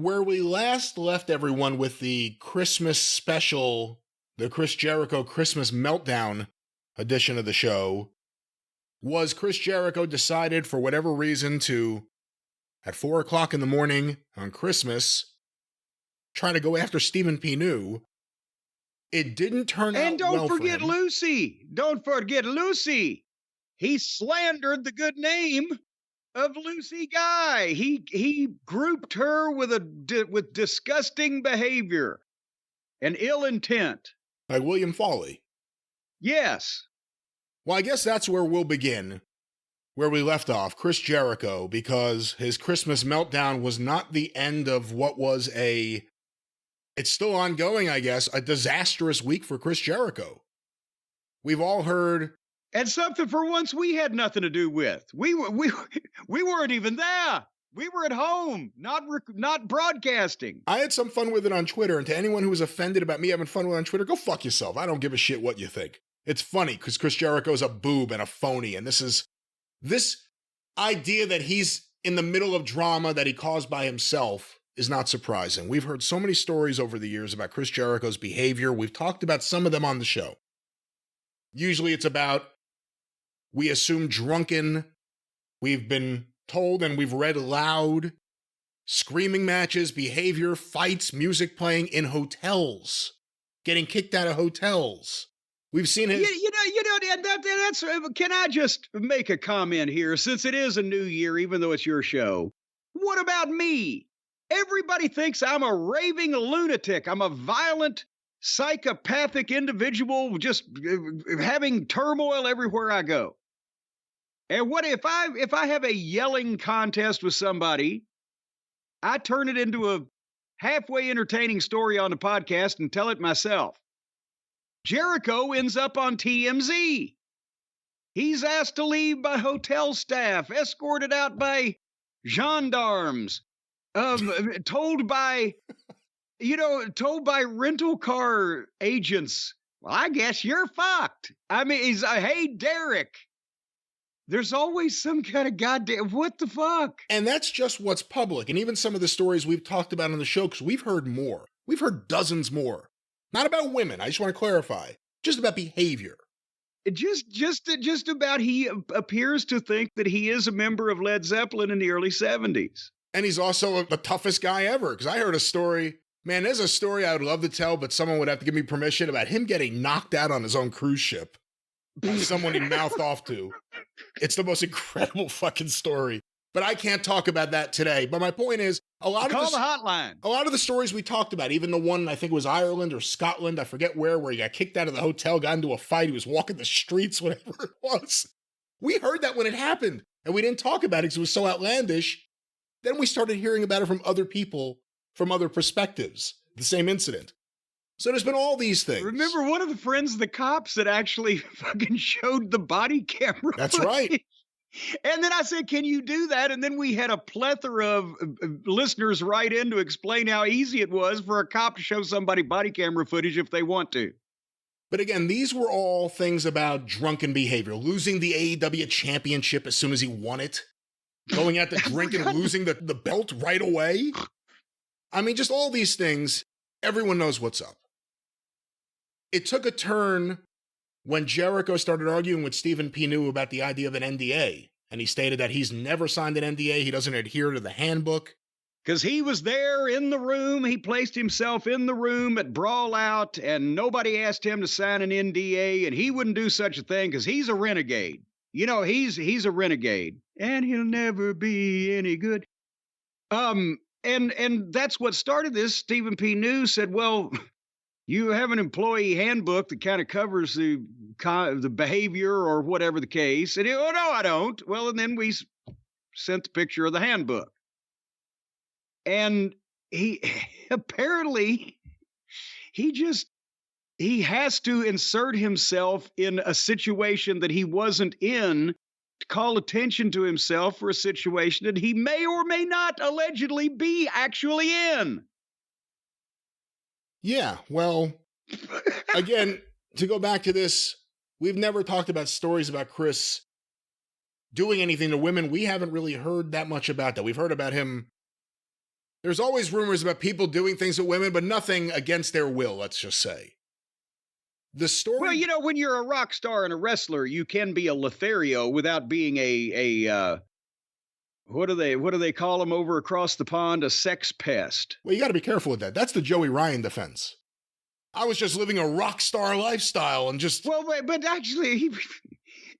where we last left everyone with the Christmas special, the Chris Jericho Christmas Meltdown edition of the show, was Chris Jericho decided for whatever reason to, at 4 o'clock in the morning on Christmas, try to go after Stephen P. New. It didn't turn out well for him. And don't forget Lucy. Don't forget Lucy. He slandered the good name of Lucy Guy. He grouped her with disgusting behavior and ill intent. Like William Fawley. Yes. Well, I guess that's where we'll begin, where we left off, Chris Jericho, because his Christmas meltdown was not the end of what was it's still ongoing, I guess, a disastrous week for Chris Jericho. We've all heard... And something for once we had nothing to do with. We weren't even there. We were at home, not broadcasting. I had some fun with it on Twitter, and to anyone who was offended about me having fun with it on Twitter, go fuck yourself. I don't give a shit what you think. It's funny, because Chris Jericho's a boob and a phony, and this idea that he's in the middle of drama that he caused by himself is not surprising. We've heard so many stories over the years about Chris Jericho's behavior. We've talked about some of them on the show. Usually it's about, we assume, drunken. We've been told and we've read loud screaming matches, behavior, fights, music playing in hotels, getting kicked out of hotels. We've seen his... That's, can I just make a comment here, since it is a new year, even though it's your show? What about me? Everybody thinks I'm a raving lunatic. I'm a violent, psychopathic individual, just having turmoil everywhere I go. And what if I have a yelling contest with somebody, I turn it into a halfway entertaining story on the podcast and tell it myself. Jericho ends up on TMZ. He's asked to leave by hotel staff, escorted out by gendarmes, told by rental car agents. Well, I guess you're fucked. I mean, he's hey, Derek. There's always some kind of goddamn, what the fuck? And that's just what's public. And even some of the stories we've talked about on the show, because we've heard more. We've heard dozens more. Not about women, I just want to clarify. Just about behavior. Just about he appears to think that he is a member of Led Zeppelin in the early 70s. And he's also the toughest guy ever, because I heard a story. Man, there's a story I would love to tell, but someone would have to give me permission about him getting knocked out on his own cruise ship by someone he mouthed off to. It's the most incredible fucking story. But I can't talk about that today. But my point is, a lot of the hotline. A lot of the stories we talked about, even the one I think was Ireland or Scotland, I forget where he got kicked out of the hotel, got into a fight, he was walking the streets, whatever it was. We heard that when it happened, and we didn't talk about it because it was so outlandish. Then we started hearing about it from other people, from other perspectives, the same incident. So there's been all these things. Remember one of the friends of the cops that actually fucking showed the body camera? That's right. And then I said, can you do that? And then we had a plethora of listeners write in to explain how easy it was for a cop to show somebody body camera footage if they want to. But again, these were all things about drunken behavior, losing the AEW championship as soon as he won it, going out to drink and losing the belt right away. I mean, just all these things, everyone knows what's up. It took a turn when Jericho started arguing with Stephen P. New about the idea of an NDA, and he stated that he's never signed an NDA, he doesn't adhere to the handbook. Because he was there in the room, he placed himself in the room at Brawl Out, and nobody asked him to sign an NDA, and he wouldn't do such a thing because he's a renegade. You know, he's a renegade, and he'll never be any good. And that's what started this. Stephen P. New said, well, you have an employee handbook that kind of covers the behavior or whatever the case. And oh, no, I don't. Well, and then we sent the picture of the handbook. And he apparently, he has to insert himself in a situation that he wasn't in to call attention to himself for a situation that he may or may not allegedly be actually in. Yeah, well, again, to go back to this, we've never talked about stories about Chris doing anything to women. We haven't really heard that much about that. We've heard about him. There's always rumors about people doing things with women, but nothing against their will, let's just say. The story... Well, you know, when you're a rock star and a wrestler, you can be a Lothario without being what do they call them over across the pond? A sex pest. Well, you got to be careful with that. That's the Joey Ryan defense. I was just living a rock star lifestyle and just... Well, but actually,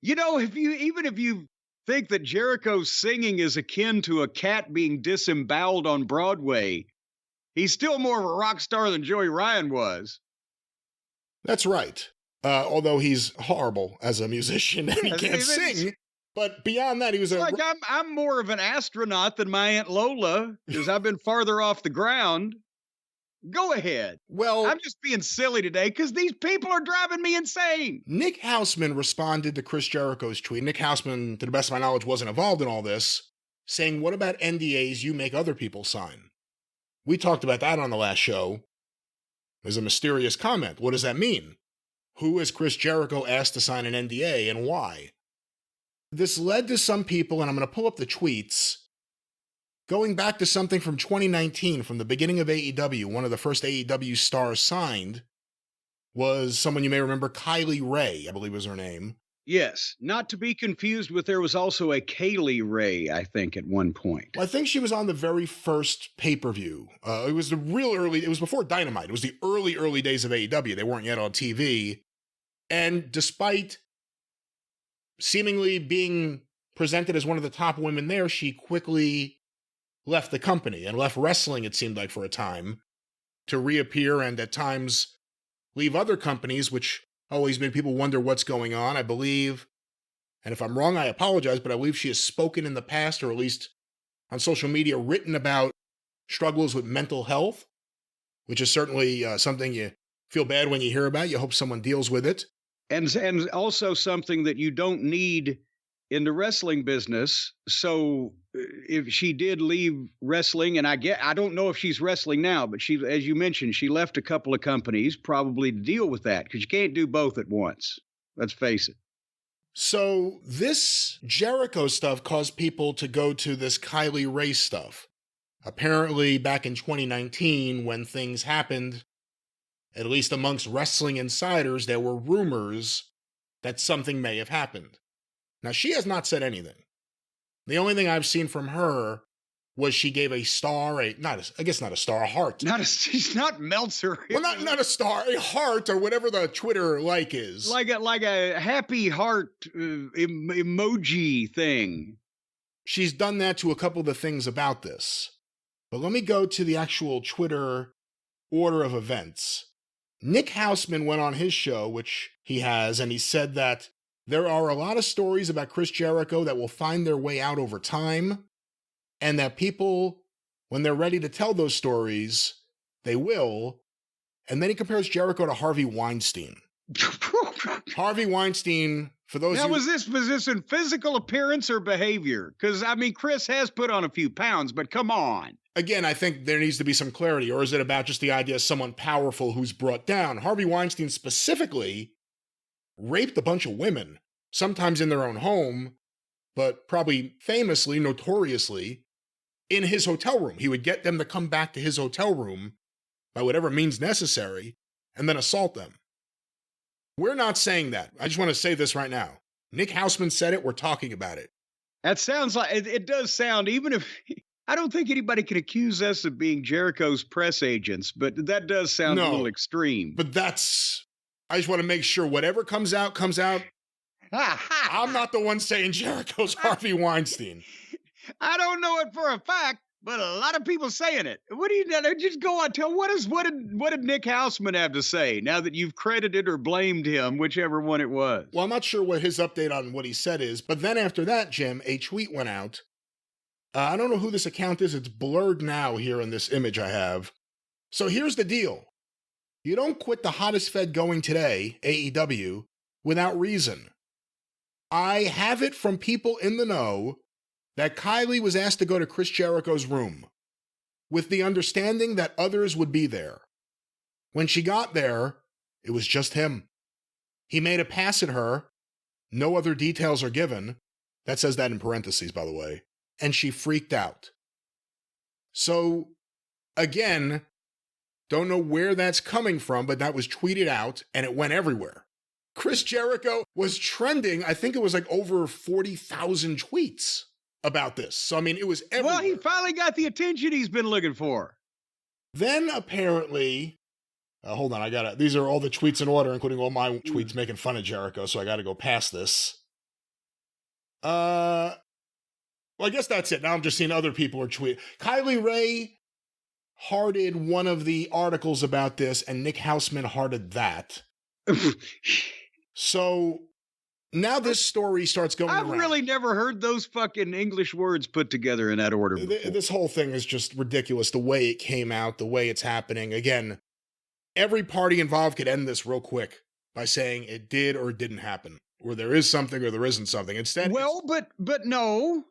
you know, if you think that Jericho's singing is akin to a cat being disemboweled on Broadway, he's still more of a rock star than Joey Ryan was. That's right. Although he's horrible as a musician and he can't sing. But beyond that, he was like I'm more of an astronaut than my Aunt Lola because I've been farther off the ground. Go ahead. Well, I'm just being silly today because these people are driving me insane. Nick Houseman responded to Chris Jericho's tweet. Nick Houseman, to the best of my knowledge, wasn't involved in all this, saying, "What about NDAs you make other people sign?" We talked about that on the last show. There's a mysterious comment. What does that mean? Who has Chris Jericho asked to sign an NDA and why? This led to some people, and I'm going to pull up the tweets, going back to something from 2019, from the beginning of AEW. One of the first AEW stars signed was someone you may remember, Kylie Ray, I believe was her name. Yes, not to be confused with there was also a Kaylee Ray, I think, at one point. Well, I think she was on the very first pay-per-view. It was the real early, it was before Dynamite. It was the early days of AEW. They weren't yet on TV. And despite seemingly being presented as one of the top women there, she quickly left the company and left wrestling, it seemed like, for a time, to reappear and at times leave other companies, which always made people wonder what's going on. I believe, and if I'm wrong, I apologize, but I believe she has spoken in the past, or at least on social media, written about struggles with mental health, which is certainly something you feel bad when you hear about. You hope someone deals with it. And also something that you don't need in the wrestling business. So if she did leave wrestling, and I don't know if she's wrestling now, but she, as you mentioned, she left a couple of companies probably to deal with that because you can't do both at once. Let's face it. So this Jericho stuff caused people to go to this Kylie Ray stuff. Apparently back in 2019, when things happened, at least amongst wrestling insiders, there were rumors that something may have happened. Now, she has not said anything. The only thing I've seen from her was she gave a star, a heart. She's not Meltzer. Well, not a star, a heart, or whatever the Twitter like is. Like a happy heart emoji thing. She's done that to a couple of the things about this. But let me go to the actual Twitter order of events. Nick Houseman went on his show, which he has, and he said that there are a lot of stories about Chris Jericho that will find their way out over time, and that people, when they're ready to tell those stories, they will. And then he compares Jericho to Harvey Weinstein. Harvey Weinstein, for those now, was this in physical appearance or behavior? Because, I mean, Chris has put on a few pounds, but come on. Again, I think there needs to be some clarity, or is it about just the idea of someone powerful who's brought down? Harvey Weinstein specifically raped a bunch of women, sometimes in their own home, but probably famously, notoriously, in his hotel room. He would get them to come back to his hotel room by whatever means necessary, and then assault them. We're not saying that. I just want to say this right now. Nick Houseman said it. We're talking about it. That sounds like, it does sound, even if, I don't think anybody can accuse us of being Jericho's press agents, but that does sound a little extreme. But I just want to make sure whatever comes out, comes out. I'm not the one saying Jericho's Harvey Weinstein. I don't know it for a fact, but a lot of people saying it. What do you just go on? What did Nick Houseman have to say now that you've credited or blamed him, whichever one it was? Well, I'm not sure what his update on what he said is, but then after that, Jim, a tweet went out. I don't know who this account is. It's blurred now here in this image I have. So here's the deal. You don't quit the hottest fed going today, AEW, without reason. I have it from people in the know that Kylie was asked to go to Chris Jericho's room with the understanding that others would be there. When she got there, it was just him. He made a pass at her. No other details are given. That says that in parentheses, by the way. And she freaked out. So Again, don't know where that's coming from, but that was tweeted out and it went everywhere. Chris Jericho was trending, I think it was like over 40,000 tweets about this. So, I mean, it was everywhere. Well, he finally got the attention he's been looking for. Then apparently, hold on, these are all the tweets in order, including all my tweets making fun of Jericho, so I gotta go past this. Well, I guess that's it. Now I'm just seeing other people are tweeting. Kylie Ray hearted one of the articles about this, and Nick Houseman hearted that. So now this story starts going around. I've really never heard those fucking English words put together in that order before. This whole thing is just ridiculous. The way it came out, the way it's happening. Again, every party involved could end this real quick by saying it did or didn't happen, or there is something or there isn't something. Instead, well, but no,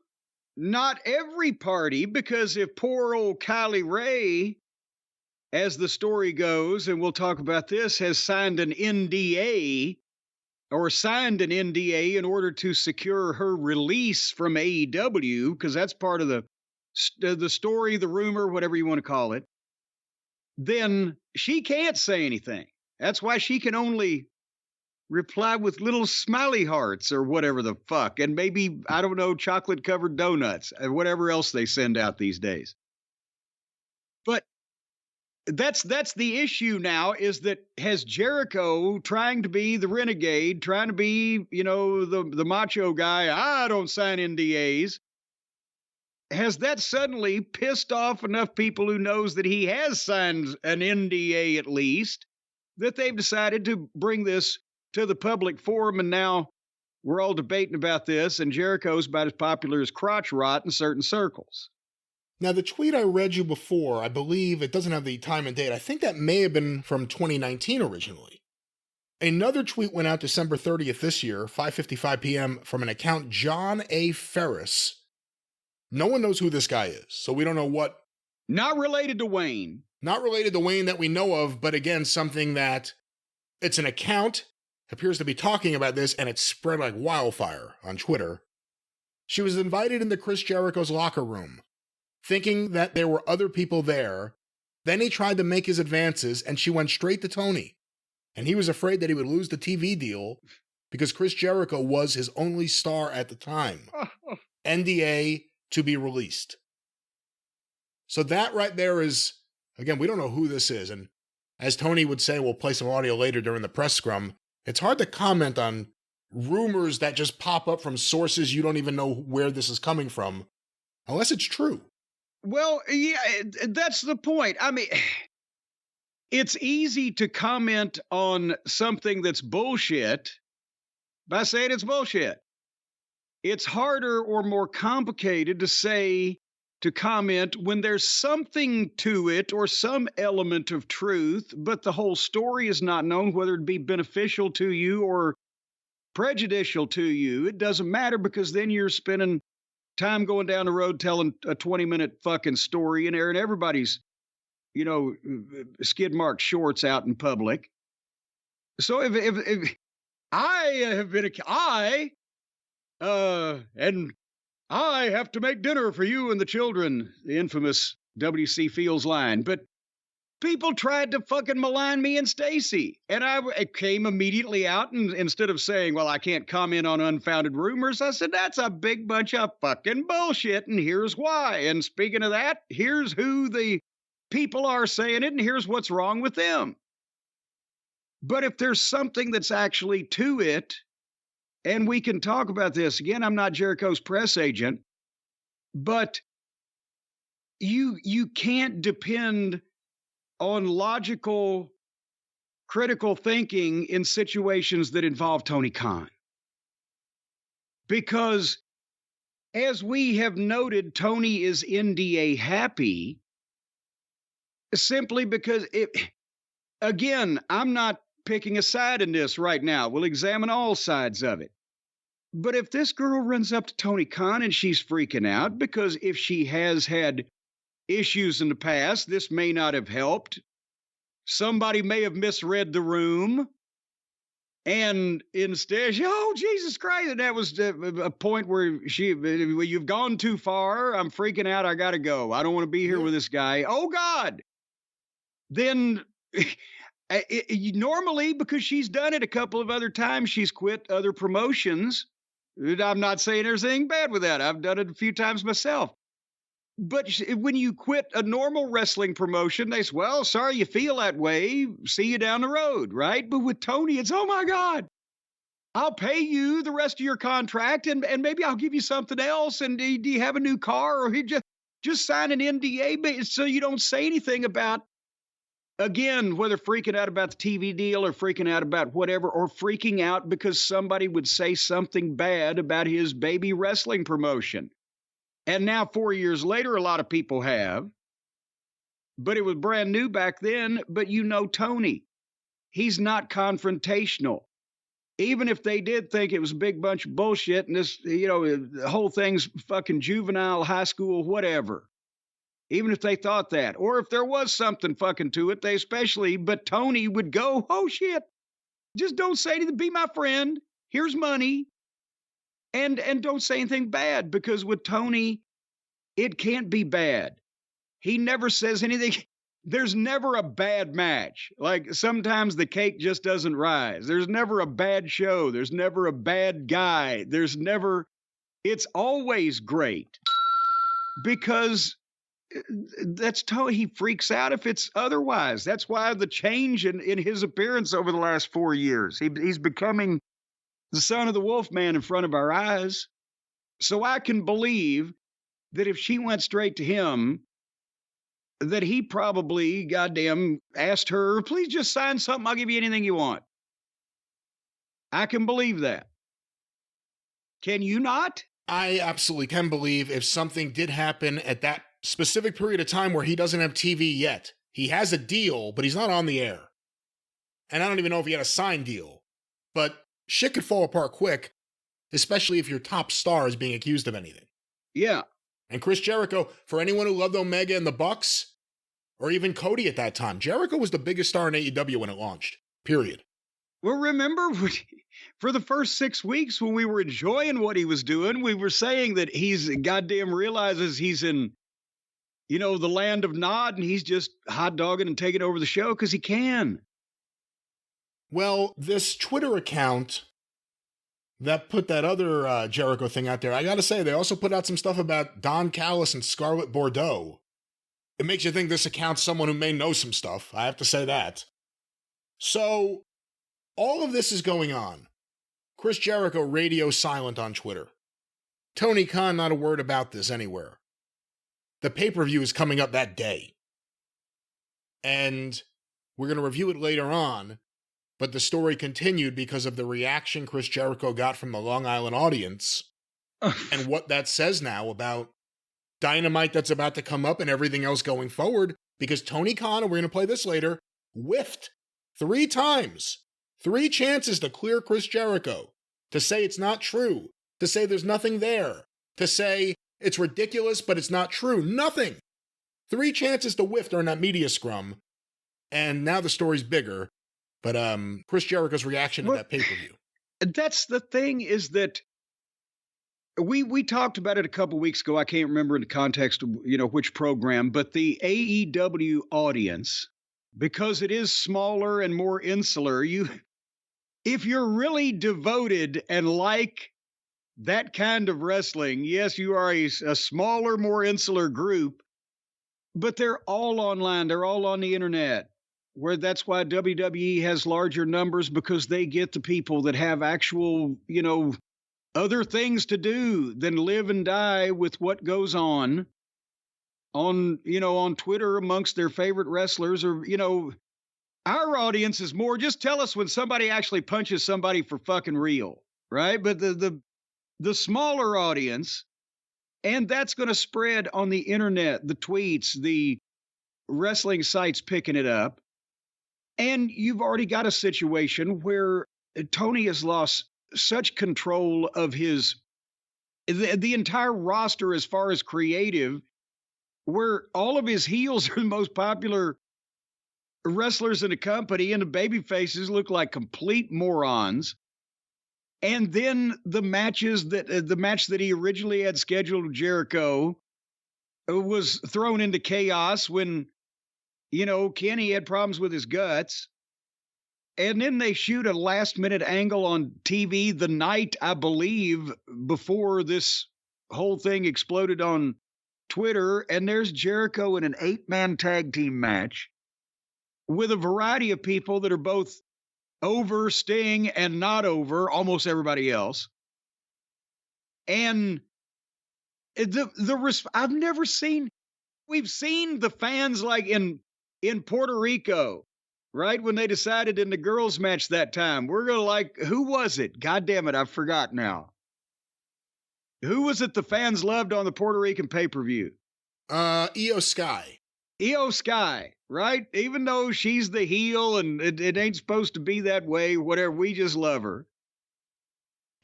not every party, because if poor old Kylie Ray, as the story goes, and we'll talk about this, has signed an NDA in order to secure her release from AEW, because that's part of the story, the rumor, whatever you want to call it, then she can't say anything. That's why she can only reply with little smiley hearts or whatever the fuck, and maybe, I don't know, chocolate-covered donuts, and whatever else they send out these days. But that's the issue now, is that has Jericho, trying to be the renegade, trying to be, the macho guy, I don't sign NDAs, has that suddenly pissed off enough people who knows that he has signed an NDA at least, that they've decided to bring this to the public forum, and now we're all debating about this, and Jericho's about as popular as crotch rot in certain circles. Now, the tweet I read you before, I believe it doesn't have the time and date. I think that may have been from 2019 originally. Another tweet went out December 30th this year, 5:55 p.m., from an account John A. Ferris. No one knows who this guy is, so we don't know what. Not related to Wayne. Not related to Wayne that we know of, but again, something that it's an account, appears to be talking about this, and it's spread like wildfire on Twitter. She was invited into Chris Jericho's locker room, thinking that there were other people there. Then he tried to make his advances, and she went straight to Tony. And he was afraid that he would lose the TV deal because Chris Jericho was his only star at the time. NDA to be released. So that right there is, again, we don't know who this is. And as Tony would say, we'll play some audio later during the press scrum, it's hard to comment on rumors that just pop up from sources you don't even know where this is coming from, unless it's true. Well, yeah, that's the point. I mean, it's easy to comment on something that's bullshit by saying it's bullshit. It's harder or more complicated to comment when there's something to it or some element of truth, but the whole story is not known, whether it be beneficial to you or prejudicial to you. It doesn't matter, because then you're spending time going down the road telling a 20-minute fucking story and airing everybody's, skid mark shorts out in public. So if I have been and I have to make dinner for you and the children, the infamous W.C. Fields line, but people tried to fucking malign me and Stacy, and I came immediately out, and instead of saying, well, I can't comment on unfounded rumors, I said, that's a big bunch of fucking bullshit, and here's why. And speaking of that, here's who the people are saying it, and here's what's wrong with them. But if there's something that's actually to it, and we can talk about this, again, I'm not Jericho's press agent, but you can't depend on logical, critical thinking in situations that involve Tony Khan. Because, as we have noted, Tony is NDA happy simply because, again, I'm not picking a side in this right now. We'll examine all sides of it. But if this girl runs up to Tony Khan and she's freaking out, because if she has had issues in the past, this may not have helped. Somebody may have misread the room. And instead, oh, Jesus Christ. And that was a point where you've gone too far. I'm freaking out. I got to go. I don't want to be here Yeah. with this guy. Oh, God. Then normally, because she's done it a couple of other times, she's quit other promotions. I'm not saying there's anything bad with that. I've done it a few times myself. But when you quit a normal wrestling promotion, they say, well, sorry you feel that way. See you down the road, right? But with Tony, it's, oh my God, I'll pay you the rest of your contract and maybe I'll give you something else. And do you have a new car? Or he just sign an NDA so you don't say anything about, again, whether freaking out about the TV deal or freaking out about whatever, or freaking out because somebody would say something bad about his baby wrestling promotion. And now 4 years later, a lot of people have, but it was brand new back then. But Tony, he's not confrontational. Even if they did think it was a big bunch of bullshit and this, the whole thing's fucking juvenile, high school, whatever. Even if they thought that, or if there was something fucking to it, but Tony would go, oh shit, just don't say anything, be my friend, here's money. And don't say anything bad, because with Tony, it can't be bad. He never says anything. There's never a bad match. Like sometimes the cake just doesn't rise. There's never a bad show. There's never a bad guy. It's always great, because that's Tony. He freaks out if it's otherwise. That's why the change in his appearance over the last 4 years. He's becoming the son of the Wolfman in front of our eyes. So I can believe that if she went straight to him, that he probably, goddamn, asked her, please just sign something. I'll give you anything you want. I can believe that. Can you not? I absolutely can believe if something did happen at that specific period of time where he doesn't have TV yet. He has a deal, but he's not on the air. And I don't even know if he had a signed deal. But shit could fall apart quick, especially if your top star is being accused of anything. Yeah. And Chris Jericho, for anyone who loved Omega and the Bucks, or even Cody at that time, Jericho was the biggest star in AEW when it launched, period. Well, remember, for the first 6 weeks when we were enjoying what he was doing, we were saying that he's goddamn realizes he's in, the land of Nod, and he's just hot dogging and taking over the show because he can. Well, this Twitter account that put that other Jericho thing out there, I gotta say, they also put out some stuff about Don Callis and Scarlett Bordeaux. It makes you think this account's someone who may know some stuff. I have to say that. So, all of this is going on. Chris Jericho radio silent on Twitter. Tony Khan, not a word about this anywhere. The pay-per-view is coming up that day. And we're going to review it later on, but the story continued because of the reaction Chris Jericho got from the Long Island audience and what that says now about Dynamite that's about to come up and everything else going forward, because Tony Khan, and we're going to play this later, whiffed 3 times. 3 chances to clear Chris Jericho, to say it's not true, to say there's nothing there, to say it's ridiculous, but it's not true. Nothing. 3 chances to whiff during that media scrum, and now the story's bigger. But Chris Jericho's reaction to that pay-per-view. That's the thing, is that we talked about it a couple weeks ago. I can't remember in the context of, which program, but the AEW audience, because it is smaller and more insular, if you're really devoted and like that kind of wrestling, yes, you are a smaller, more insular group, but they're all online. They're all on the internet, where that's why WWE has larger numbers, because they get the people that have actual, other things to do than live and die with what goes on Twitter amongst their favorite wrestlers, or, our audience is more, just tell us when somebody actually punches somebody for fucking real, right? But the smaller audience, and that's going to spread on the internet, the tweets, the wrestling sites picking it up. And you've already got a situation where Tony has lost such control of the entire roster as far as creative, where all of his heels are the most popular wrestlers in the company, and the baby faces look like complete morons. And then the match that he originally had scheduled with Jericho was thrown into chaos when, Kenny had problems with his guts. And then they shoot a last minute angle on TV the night, I believe, before this whole thing exploded on Twitter. And there's Jericho in an 8-man tag team match with a variety of people that are both over Sting and not over almost everybody else. And I've never seen, we've seen the fans like in Puerto Rico, right? When they decided in the girls match that time, we're going to who was it? God damn it. I forgot now. Who was it the fans loved on the Puerto Rican pay-per-view? Io Sky. Io Sky, right? Even though she's the heel and it ain't supposed to be that way, whatever, we just love her.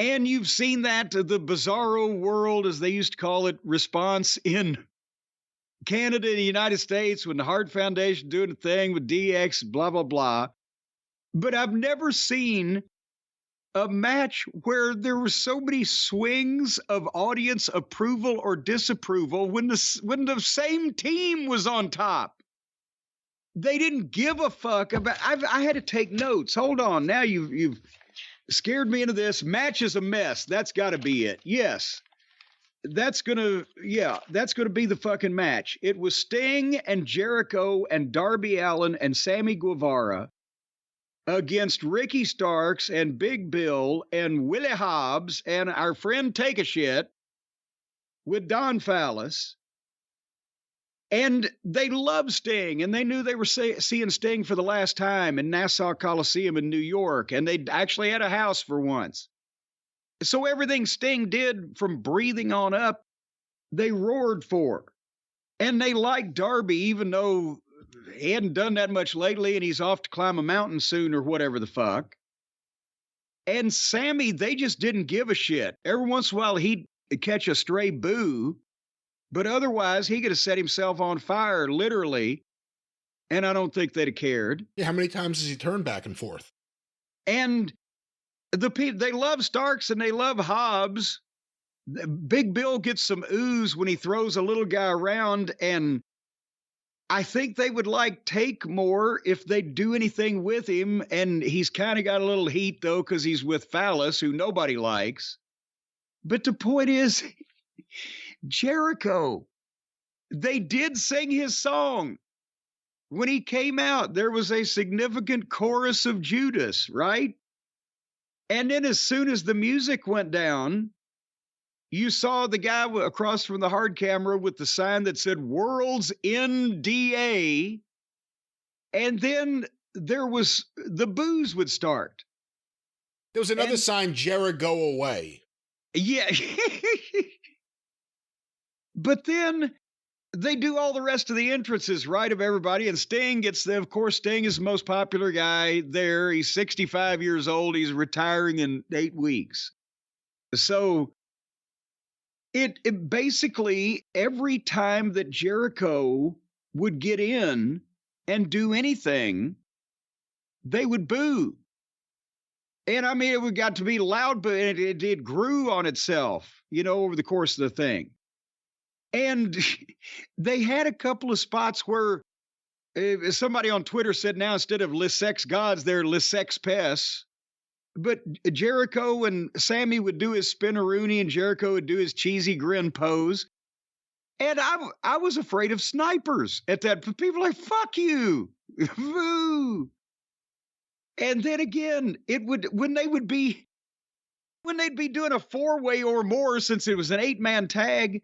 And you've seen that the Bizarro World, as they used to call it, response in Canada and the United States when the Hart Foundation doing a thing with DX, blah, blah, blah. But I've never seen a match where there were so many swings of audience approval or disapproval when the same team was on top. They didn't give a fuck about. I had to take notes. Hold on, now you've scared me into this. Match is a mess. That's got to be it. Yes, that's gonna be the fucking match. It was Sting and Jericho and Darby Allin and Sammy Guevara against Ricky Starks and Big Bill and Willie Hobbs and our friend Take a Shit with Don Fallis. And they loved Sting, and they knew they were seeing Sting for the last time in Nassau Coliseum in New York, and they actually had a house for once. So everything Sting did from breathing on up, they roared for. And they liked Darby, even though he hadn't done that much lately and he's off to climb a mountain soon or whatever the fuck. And Sammy, they just didn't give a shit. Every once in a while, he'd catch a stray boo, but otherwise, he could have set himself on fire, literally, and I don't think they'd have cared. Yeah, how many times has he turned back and forth? And the people, they love Starks and they love Hobbs. Big Bill gets some ooze when he throws a little guy around, and I think they would like Take more if they do anything with him, and he's kind of got a little heat, though, because he's with Fallis, who nobody likes. But the point is, Jericho, they did sing his song. When he came out, there was a significant chorus of Judas, right? And then as soon as the music went down, you saw the guy across from the hard camera with the sign that said World's NDA. And then there was the boos would start. There was another sign, Jericho, go away. Yeah. But then they do all the rest of the entrances, right, of everybody, and Sting gets there. Of course, Sting is the most popular guy there. He's 65 years old. He's retiring in 8 weeks. So it basically, every time that Jericho would get in and do anything, they would boo. And I mean, it got to be loud, but it grew on itself, over the course of the thing. And they had a couple of spots where somebody on Twitter said now instead of Les Sex Gods, they're Les Sex Pests. But Jericho and Sammy would do his spinneroonie and Jericho would do his cheesy grin pose. And I was afraid of snipers at that. People are like, fuck you. Boo. And then again, when they'd be doing a 4-way or more, since it was an 8-man tag,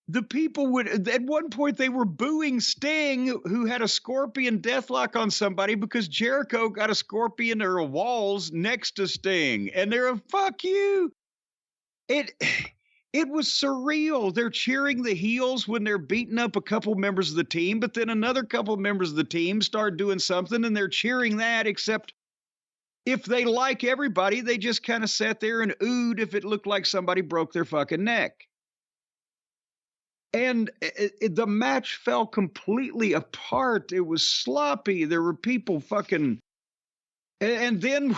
the people would, at one point, they were booing Sting, who had a scorpion deathlock on somebody because Jericho got a scorpion or a walls next to Sting. And they're a fuck you. It was surreal. They're cheering the heels when they're beating up a couple members of the team, but then another couple members of the team start doing something and they're cheering that, except if they like everybody, they just kind of sat there and oohed if it looked like somebody broke their fucking neck. And the match fell completely apart. It was sloppy. There were people fucking. And then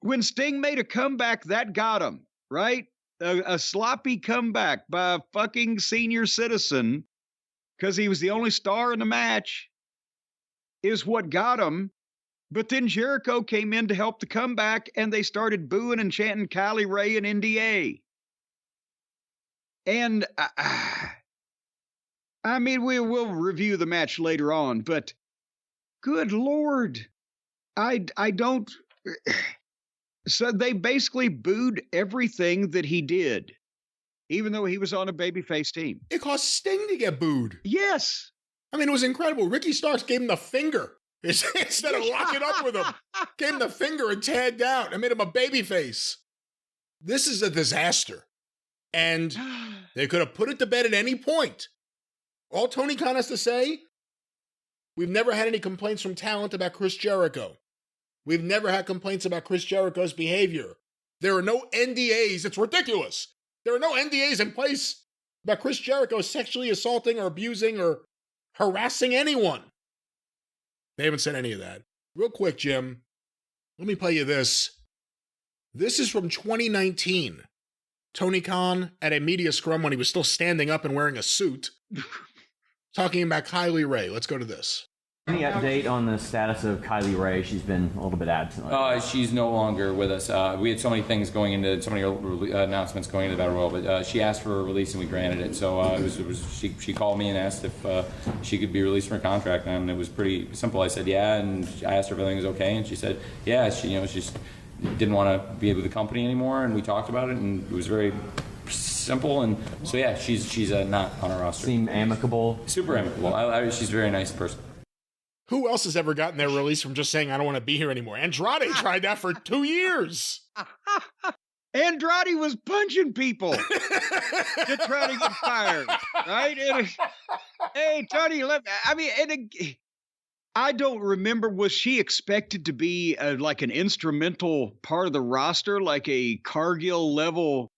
when Sting made a comeback, that got him, right? A sloppy comeback by a fucking senior citizen, because he was the only star in the match, is what got him. But then Jericho came in to help the comeback, and they started booing and chanting Kylie Ray and NDA. And I mean, we will review the match later on, but good Lord, I don't. So they basically booed everything that he did, even though he was on a babyface team. It caused Sting to get booed. Yes. I mean, it was incredible. Ricky Starks gave him the finger instead of locking up with him. Gave him the finger and tagged out and made him a babyface. This is a disaster. And they could have put it to bed at any point. All Tony Khan has to say, we've never had any complaints from talent about Chris Jericho. We've never had complaints about Chris Jericho's behavior. There are no NDAs. It's ridiculous. There are no NDAs in place about Chris Jericho sexually assaulting or abusing or harassing anyone. They haven't said any of that. Real quick, Jim, let me play you this. This is from 2019. Tony Khan at a media scrum when he was still standing up and wearing a suit, talking about Kylie Ray. Let's go to this. Any update on the status of Kylie Ray? She's been a little bit absent. She's no longer with us. We had so many things going into, so many announcements going into Battle Royal, but she asked for a release and we granted it. So she called me and asked if she could be released from her contract, and it was pretty simple. I said yeah, and I asked her if everything was okay, and she said yeah. She just didn't want to be with the company anymore, and we talked about it, and it was very simple. And so yeah, she's not on our roster. Seem amicable. Super amicable. She's a very nice person. Who else has ever gotten their release from just saying, I don't want to be here anymore? Andrade tried that for 2 years. Andrade was punching people to try to get fired, right? And, hey, Tony, I don't remember, was she expected to be like an instrumental part of the roster, like a Cargill-level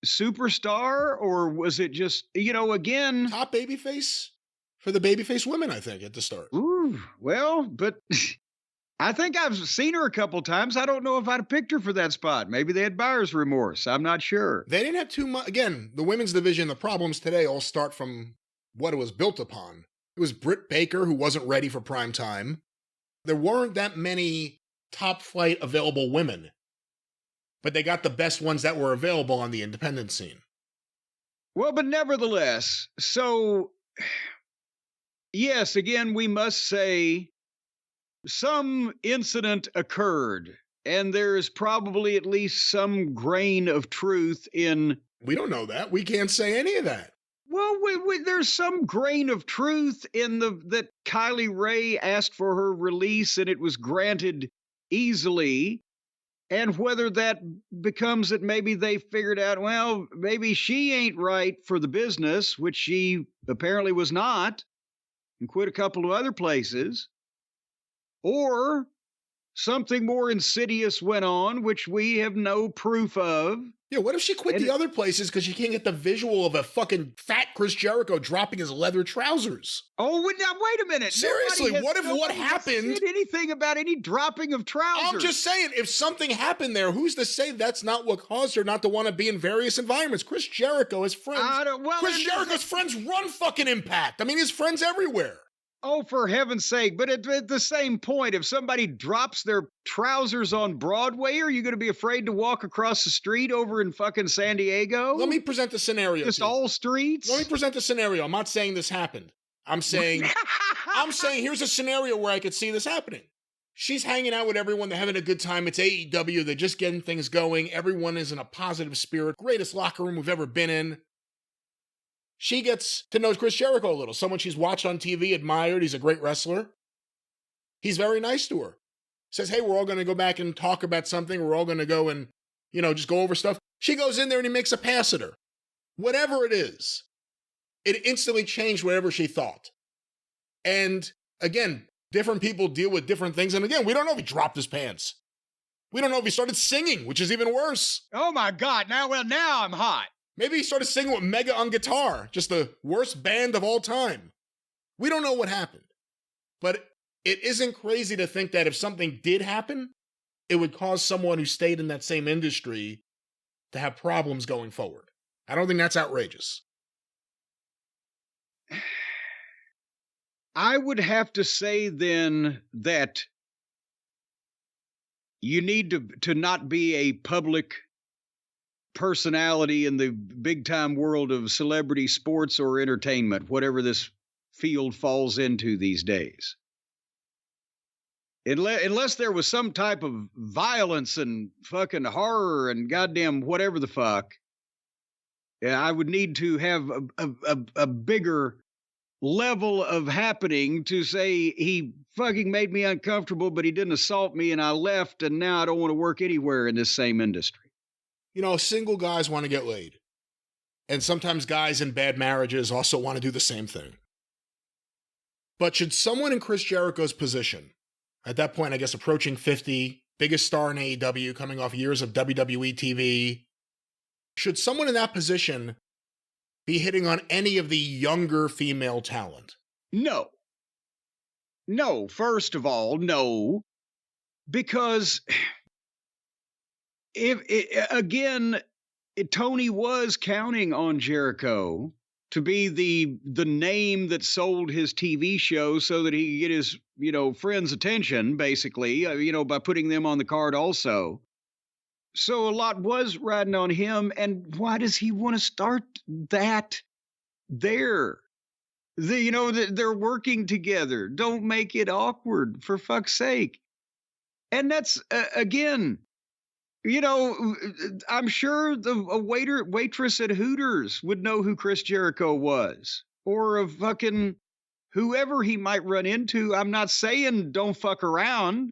superstar? Or was it just, again... Top babyface? For the babyface women, I think, at the start. Ooh, well, but I think I've seen her a couple times. I don't know if I'd have picked her for that spot. Maybe they had buyer's remorse. I'm not sure. They didn't have too much. Again, the women's division, the problems today all start from what it was built upon. It was Britt Baker, who wasn't ready for prime time. There weren't that many top flight available women, but they got the best ones that were available on the independent scene. Well, but nevertheless, so... Yes, again, we must say some incident occurred, and there is probably at least some grain of truth in... We don't know that. We can't say any of that. Well, there's some grain of truth in that Kylie Ray asked for her release and it was granted easily. And whether that becomes that maybe they figured out, well, maybe she ain't right for the business, which she apparently was not, and quit a couple of other places, or something more insidious went on, which we have no proof of. Yeah, what if she quit the other places because she can't get the visual of a fucking fat Chris Jericho dropping his leather trousers? Oh, now wait a minute. Seriously, what if what happened? Said anything about any dropping of trousers? I'm just saying, if something happened there, who's to say that's not what caused her not to want to be in various environments? Chris Jericho, his friends. Chris Jericho's friends run fucking Impact. I mean, his friends everywhere. Oh, for heaven's sake. But at the same point, if somebody drops their trousers on Broadway, are you going to be afraid to walk across the street over in fucking San Diego? Let me present the scenario. Just all streets? Let me present the scenario. I'm not saying this happened. I'm saying here's a scenario where I could see this happening. She's hanging out with everyone. They're having a good time. It's AEW. They're just getting things going. Everyone is in a positive spirit. Greatest locker room we've ever been in. She gets to know Chris Jericho a little. Someone she's watched on TV, admired. He's a great wrestler. He's very nice to her. Says, hey, we're all going to go back and talk about something. We're all going to go and, just go over stuff. She goes in there and he makes a pass at her. Whatever it is, it instantly changed whatever she thought. And again, different people deal with different things. And again, we don't know if he dropped his pants. We don't know if he started singing, which is even worse. Oh my God. Now I'm hot. Maybe he started singing with Mega on guitar, just the worst band of all time. We don't know what happened. But it isn't crazy to think that if something did happen, it would cause someone who stayed in that same industry to have problems going forward. I don't think that's outrageous. I would have to say then that you need to not be a public personality in the big time world of celebrity sports or entertainment, whatever this field falls into these days. Unless there was some type of violence and fucking horror and goddamn whatever the fuck, I would need to have a bigger level of happening to say he fucking made me uncomfortable, but he didn't assault me and I left and now I don't want to work anywhere in this same industry. You know, single guys want to get laid. And sometimes guys in bad marriages also want to do the same thing. But should someone in Chris Jericho's position, at that point, I guess approaching 50, biggest star in AEW, coming off years of WWE TV, should someone in that position be hitting on any of the younger female talent? No. No, first of all, no. Because Tony was counting on Jericho to be the name that sold his TV show so that he could get his, friends' attention, basically, by putting them on the card also. So a lot was riding on him. And why does he want to start that there? They're working together. Don't make it awkward, for fuck's sake. And that's, again, I'm sure a waitress at Hooters would know who Chris Jericho was, or a fucking whoever he might run into. I'm not saying don't fuck around.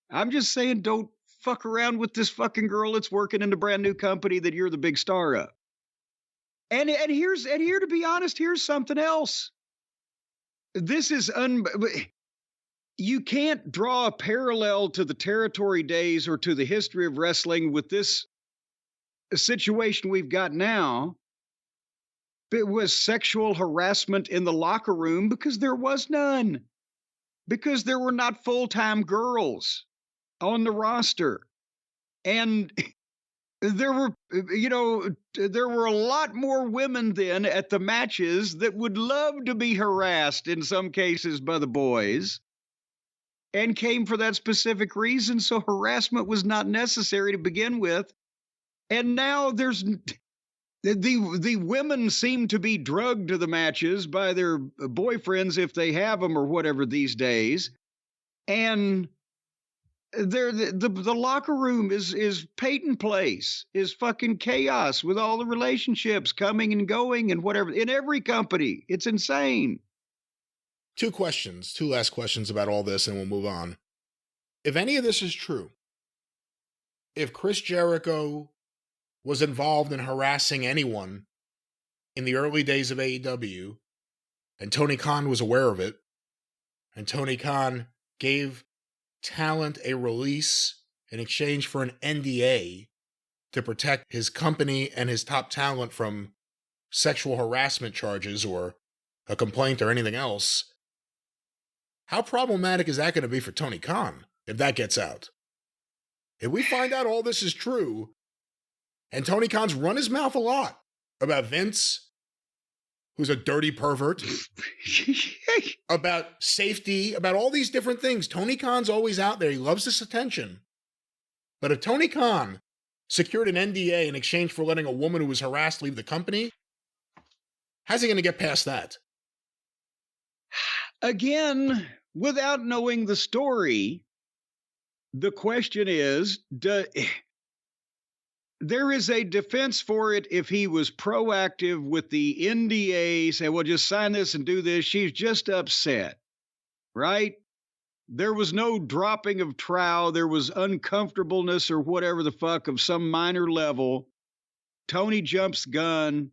I'm just saying don't fuck around with this fucking girl that's working in a brand new company that you're the big star of. And here, to be honest, here's something else. This is you can't draw a parallel to the territory days or to the history of wrestling with this situation we've got now. It was sexual harassment in the locker room because there was none. Because there were not full-time girls on the roster. And there were a lot more women then at the matches that would love to be harassed in some cases by the boys. And came for that specific reason, so harassment was not necessary to begin with. And now there's the women seem to be drugged to the matches by their boyfriends if they have them or whatever these days. And the locker room is Peyton Place, is fucking chaos with all the relationships coming and going and whatever in every company. It's insane. Two last questions about all this, and we'll move on. If any of this is true, if Chris Jericho was involved in harassing anyone in the early days of AEW, and Tony Khan was aware of it, and Tony Khan gave talent a release in exchange for an NDA to protect his company and his top talent from sexual harassment charges or a complaint or anything else, how problematic is that going to be for Tony Khan if that gets out? If we find out all this is true, and Tony Khan's run his mouth a lot about Vince, who's a dirty pervert, about safety, about all these different things. Tony Khan's always out there. He loves this attention. But if Tony Khan secured an NDA in exchange for letting a woman who was harassed leave the company, how's he going to get past that? Again, without knowing the story, the question is, there is a defense for it if he was proactive with the NDA, say, well, just sign this and do this. She's just upset, right? There was no dropping of trowel. There was uncomfortableness or whatever the fuck of some minor level. Tony jumps gun.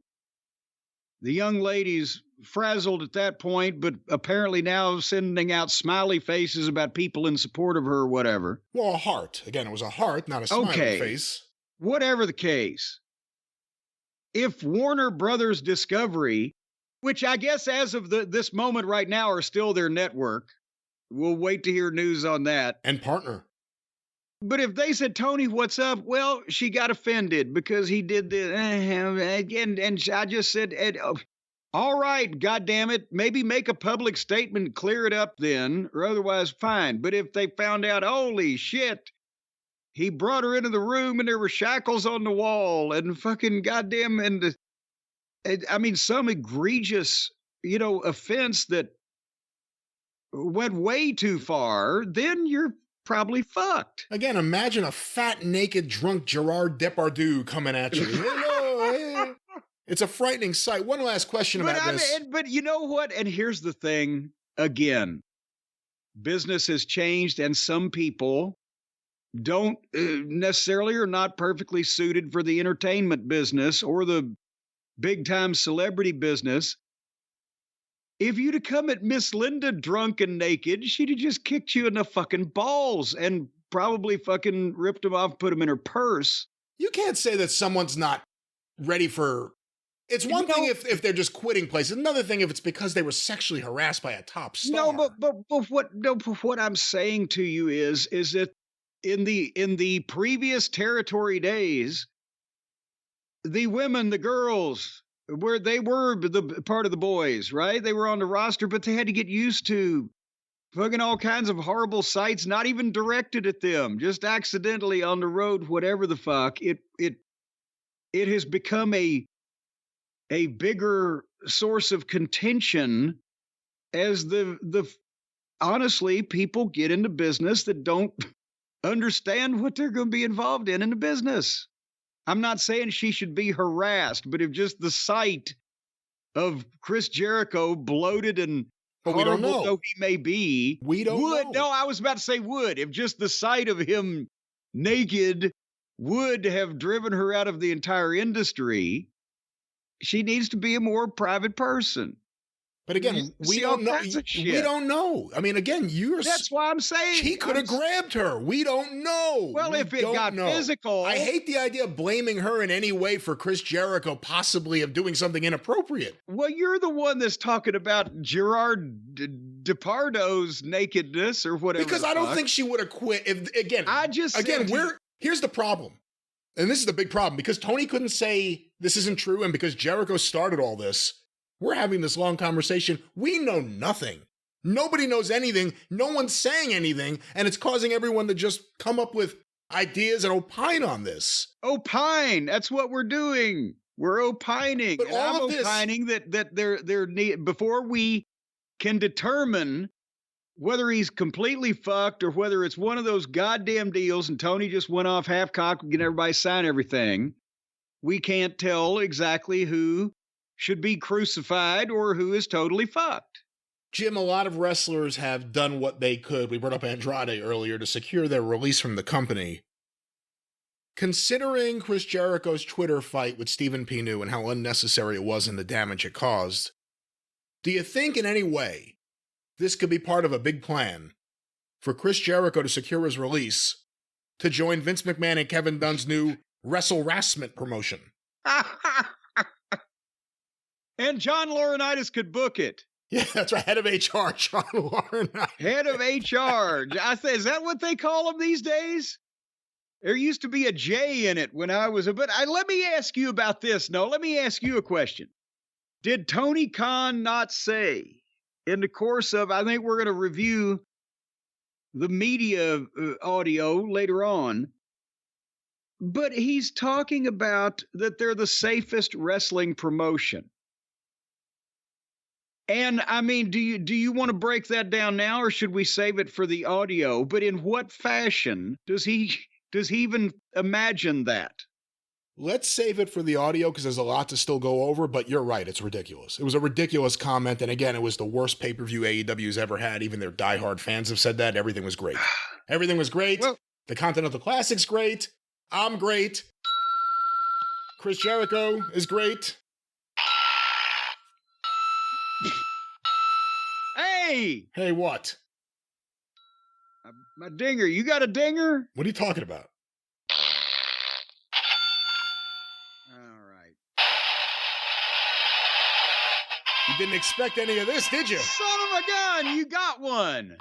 The young lady's frazzled at that point, but apparently now sending out smiley faces about people in support of her or whatever. Well, a heart. Again, it was a heart, not a smiley face. Whatever the case. if Warner Brothers Discovery, which I guess as of this moment right now are still their network, we'll wait to hear news on that. And partner. But if they said, Tony, what's up? Well, she got offended because he did the, and I just said, all right, goddamn it, maybe make a public statement, clear it up then, or otherwise fine. But if they found out, holy shit, he brought her into the room and there were shackles on the wall and fucking goddamn, I mean, some egregious, offense that went way too far, then you're probably fucked. Again, imagine a fat, naked, drunk Gerard Depardieu coming at you. Hello, it's a frightening sight. One last question about this. But you know what? And here's the thing. Again, business has changed, and some people don't necessarily are not perfectly suited for the entertainment business or the big-time celebrity business. If you'd have come at Miss Linda drunk and naked, she'd have just kicked you in the fucking balls and probably fucking ripped them off, put them in her purse. You can't say that someone's not ready for... It's one thing if they're just quitting places. Another thing if it's because they were sexually harassed by a top star. No, but what I'm saying to you is that in the previous territory days, the women, the girls, where they were the part of the boys, right? They were on the roster, but they had to get used to fucking all kinds of horrible sights, not even directed at them, just accidentally on the road, whatever the fuck. It has become a bigger source of contention as the honestly, people get into business that don't understand what they're going to be involved in the business. I'm not saying she should be harassed, but if just the sight of Chris Jericho, bloated and horrible though he may be, we don't know. No, I was about to say would. If just the sight of him naked would have driven her out of the entire industry, she needs to be a more private person. But again, we don't know. We don't know. I mean, again, that's why I'm saying he could have grabbed her. We don't know. Well, if it got physical, I hate the idea of blaming her in any way for Chris Jericho possibly of doing something inappropriate. Well, you're the one that's talking about Gerard Depardieu's nakedness or whatever. Because I don't think she would have quit. Here's the problem. And this is the big problem, because Tony couldn't say this isn't true, and because Jericho started all this, we're having this long conversation. We know nothing. Nobody knows anything. No one's saying anything, and it's causing everyone to just come up with ideas and opine on this. Opine. That's what we're doing. We're opining. But all of this, opining that they're before we can determine whether he's completely fucked or whether it's one of those goddamn deals and Tony just went off half-cocked, get everybody sign everything. We can't tell exactly who should be crucified or who is totally fucked. Jim, a lot of wrestlers have done what they could. We brought up Andrade earlier to secure their release from the company. Considering Chris Jericho's Twitter fight with Stephen P. New and how unnecessary it was and the damage it caused, do you think in any way this could be part of a big plan for Chris Jericho to secure his release to join Vince McMahon and Kevin Dunn's new WrestleRassment promotion? And John Laurinaitis could book it. Yeah, that's right. Head of HR, John Laurinaitis. Head of HR. I say, is that what they call him these days? There used to be a J in it when I was let me ask you about this. No, let me ask you a question. Did Tony Khan not say in the course of, I think we're going to review the media audio later on, but he's talking about that they're the safest wrestling promotion. And I mean, do you want to break that down now, or should we save it for the audio? But in what fashion does he even imagine that? Let's save it for the audio because there's a lot to still go over, but you're right, it's ridiculous. It was a ridiculous comment, and again, it was the worst pay-per-view AEW's ever had. Even their diehard fans have said that. Everything was great. Everything was great. Well, the Continental Classic's great. I'm great. Chris Jericho is great. Hey! Hey, what? My dinger. You got a dinger? What are you talking about? All right. You didn't expect any of this, did you? Son of a gun, you got one.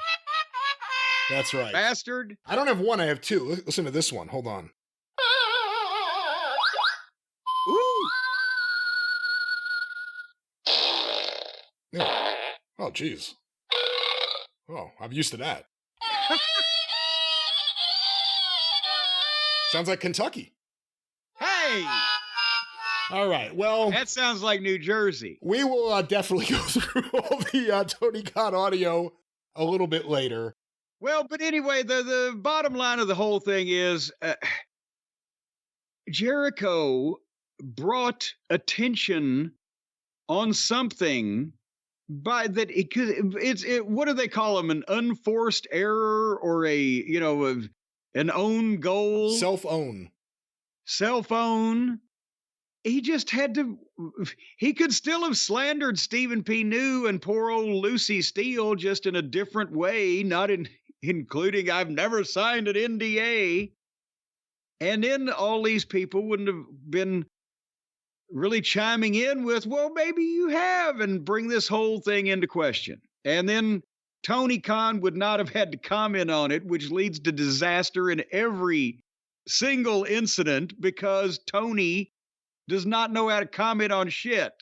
That's right. Bastard. I don't have one, I have two. Listen to this one. Hold on. Ooh. Yeah. Oh, geez. Oh, I'm used to that. Sounds like Kentucky. Hey! All right, well... That sounds like New Jersey. We will definitely go through all the Tony Khan audio a little bit later. Well, but anyway, the bottom line of the whole thing is Jericho brought attention on something by that what do they call them? An unforced error or an own goal? Self-own. Self-own. He just had to, he could still have slandered Stephen P. New and poor old Lucy Steele just in a different way, not including I've never signed an NDA. And then all these people wouldn't have been really chiming in with, well, maybe you have, and bring this whole thing into question. And then Tony Khan would not have had to comment on it, which leads to disaster in every single incident because Tony does not know how to comment on shit.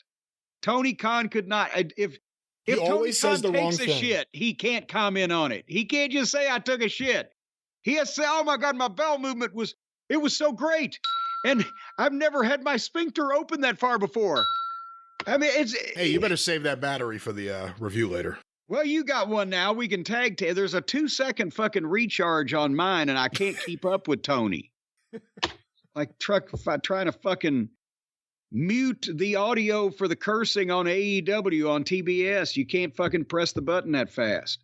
Tony Khan could not. If Tony Khan takes a shit, he can't comment on it. He can't just say I took a shit. He has to say, "Oh my God, my bowel movement was so great, and I've never had my sphincter open that far before." I mean, Hey, you better save that battery for the review later. Well, you got one now. We can tag. There's a 2-second fucking recharge on mine, and I can't keep up with Tony. Like trying to fucking mute the audio for the cursing on AEW on TBS. You can't fucking press the button that fast.